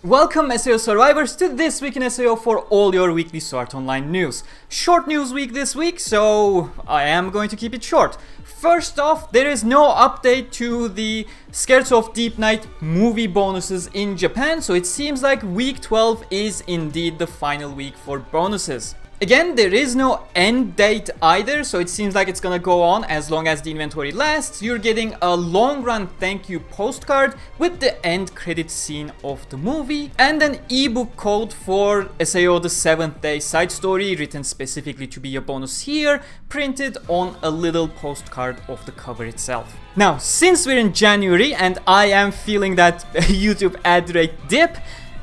Welcome SAO survivors to This Week in SAO for all your weekly SWORD Online news. Short news week this week, so I am going to keep it short. First off, there is no update to the Scherzo Deep Night movie bonuses in Japan, so it seems like week 12 is indeed the final week for bonuses. Again, there is no end date either, so it seems like it's gonna go on as long as the inventory lasts. You're getting a long run thank you postcard with the end credit scene of the movie and an ebook code for SAO the 7th Day side story written specifically to be a bonus here, printed on a little postcard of the cover itself. Now, since we're in January and I am feeling that YouTube ad rate dip,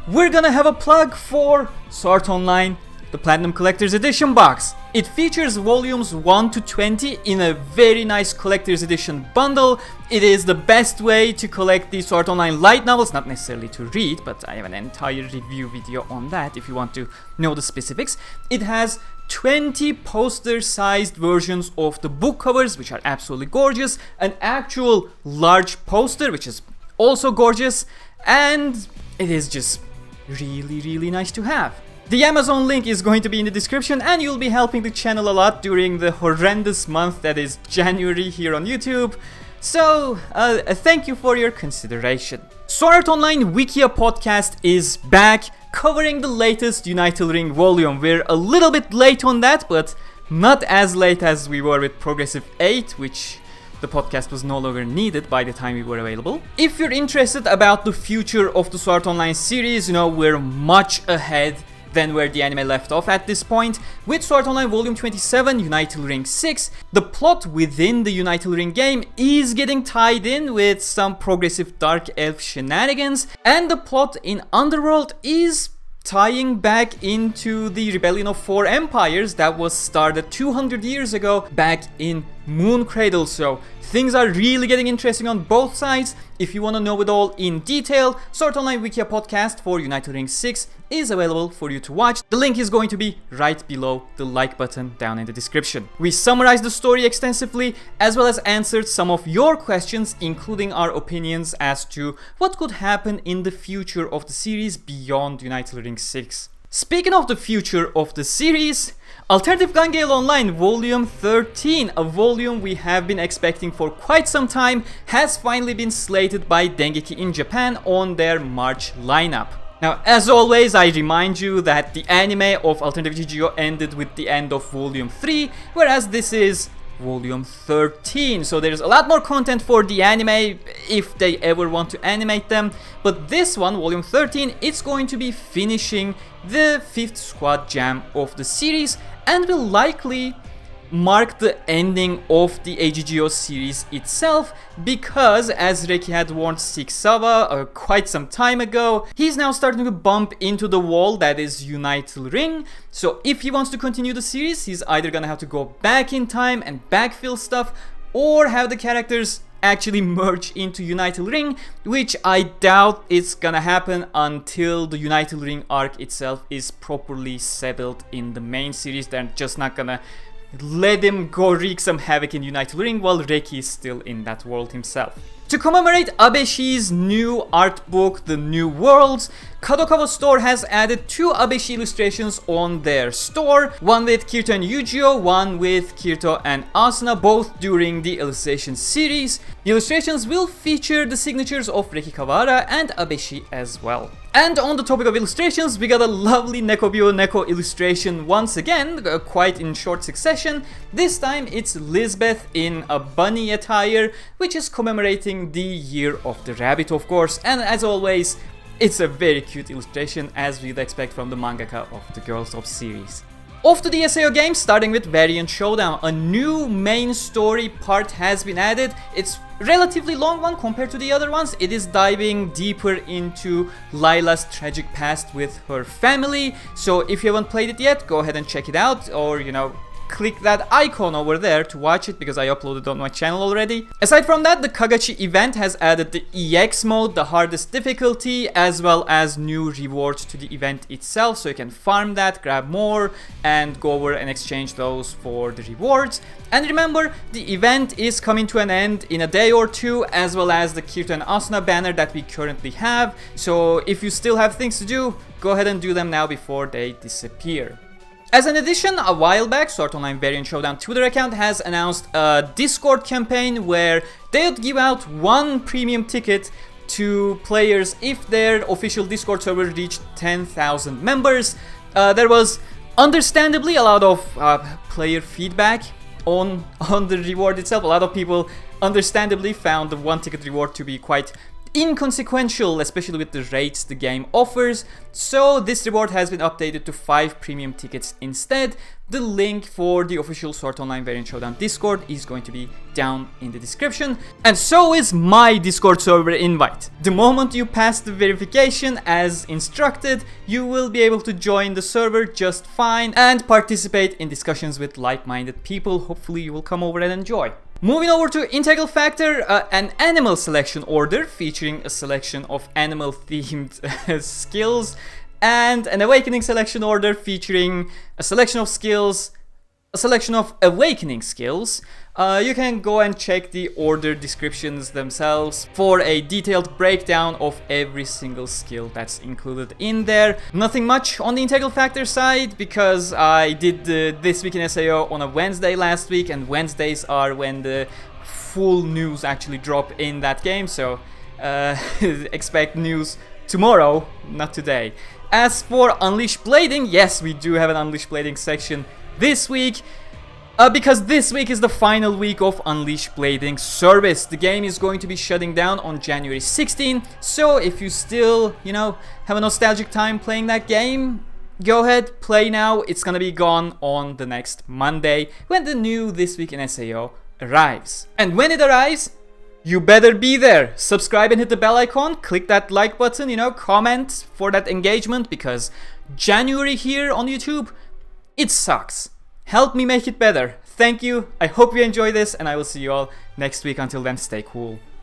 we're gonna have a plug for SWORD Online, the Platinum Collector's Edition box. It features volumes 1 to 20 in a very nice Collector's Edition bundle. It is the best way to collect the SWORD Online light novels, not necessarily to read, but I have an entire review video on that if you want to know the specifics. It has 20 poster-sized versions of the book covers, which are absolutely gorgeous, an actual large poster, which is also gorgeous, and it is just really nice to have. The Amazon link is going to be in the description and you'll be helping the channel a lot during the horrendous month that is January here on YouTube. So, thank you for your consideration. SWORD Online Wikia Podcast is back, covering the latest Unital Ring volume. We're a little bit late on that, but not as late as we were with Progressive 8, which the podcast was no longer needed by the time we were available. If you're interested about the future of the SWORD Online series, we're much ahead than where the anime left off at this point. With SWORD Online Volume 27, Unital Ring VI, the plot within the Unital Ring game is getting tied in with some progressive dark elf shenanigans, and the plot in Underworld is tying back into the Rebellion of Four Empires that was started 200 years ago back in Moon Cradle. So things are really getting interesting on both sides. If you want to know it all in detail, SWORD Online Wikia Podcast for Unital Ring VI is available for you to watch. The link is going to be right below the like button down in the description. We summarized the story extensively as well as answered some of your questions, including our opinions as to what could happen in the future of the series beyond Unital Ring VI. Speaking of the future of the series, Alternative Gun Gale Online Volume 13, a volume we have been expecting for quite some time, has finally been slated by Dengeki in Japan on their March lineup. Now, as always, I remind you that the anime of Alternative GGO ended with the end of Volume 3, whereas this is Volume 13, so there's a lot more content for the anime if they ever want to animate them. But this one, Volume 13, it's going to be finishing the 5th squad jam of the series and will likely mark the ending of the AGGO series itself, because as Reki had warned Sixawa quite some time ago, he's now starting to bump into the wall that is Unital Ring. So if he wants to continue the series, he's either gonna have to go back in time and backfill stuff, or have the characters actually merge into Unital Ring, which I doubt it's gonna happen until the Unital Ring arc itself is properly settled in the main series. They're just not gonna let him go wreak some havoc in Unital Ring while Reki is still in that world himself. To commemorate Abeshi's new art book, The New Worlds, Kadokawa Store has added 2 Abeshi illustrations on their store, one with Kirito and Yujiro, one with Kirito and Asuna, both during the illustration series. The illustrations will feature the signatures of Reki Kawara and Abeshi as well. And on the topic of illustrations, we got a lovely Nekobyou Neko illustration once again, quite in short succession. This time it's Lisbeth in a bunny attire, which is commemorating the year of the rabbit, of course, and as always, it's a very cute illustration as we'd expect from the mangaka of the Girls of series. Off to the SAO games, starting with Variant Showdown. A new main story part has been added. It's relatively long one compared to the other ones. It is diving deeper into Lila's tragic past with her family. So if you haven't played it yet, go ahead and check it out, or click that icon over there to watch it because I uploaded on my channel already. Aside from that, the Kagachi event has added the EX mode, the hardest difficulty, as well as new rewards to the event itself, so you can farm that, grab more, and go over and exchange those for the rewards. And remember, the event is coming to an end in a day or two, as well as the Kirito and Asuna banner that we currently have, so if you still have things to do, go ahead and do them now before they disappear. As an addition, a while back, Sword Online Variant Showdown Twitter account has announced a Discord campaign where they would give out one premium ticket to players if their official Discord server reached 10,000 members. There was understandably a lot of player feedback on the reward itself. A lot of people understandably found the one ticket reward to be quite inconsequential, especially with the rates the game offers, so this reward has been updated to 5 premium tickets instead. The link for the official Sword Online Variant Showdown Discord is going to be down in the description, and so is my Discord server invite. The moment you pass the verification as instructed, you will be able to join the server just fine and participate in discussions with like-minded people. Hopefully you will come over and enjoy. Moving over to Integral Factor, an animal selection order featuring a selection of animal-themed skills, and an awakening selection order featuring a selection of skills, a selection of awakening skills. You can go and check the order descriptions themselves for a detailed breakdown of every single skill that's included in there. Nothing much on the Integral Factor side because I did This Week in SAO on a Wednesday last week, and Wednesdays are when the full news actually drop in that game, so expect news tomorrow, not today. As for Unleash Blading, yes, we do have an Unleash Blading section this week. Because this week is the final week of Unleash Blading service. The game is going to be shutting down on January 16, so if you still, have a nostalgic time playing that game, go ahead, play now. It's gonna be gone on the next Monday when the new This Week in SAO arrives. And when it arrives, you better be there. Subscribe and hit the bell icon, click that like button, comment for that engagement, because January here on YouTube, it sucks. Help me make it better. Thank you. I hope you enjoy this, and I will see you all next week. Until then, stay cool.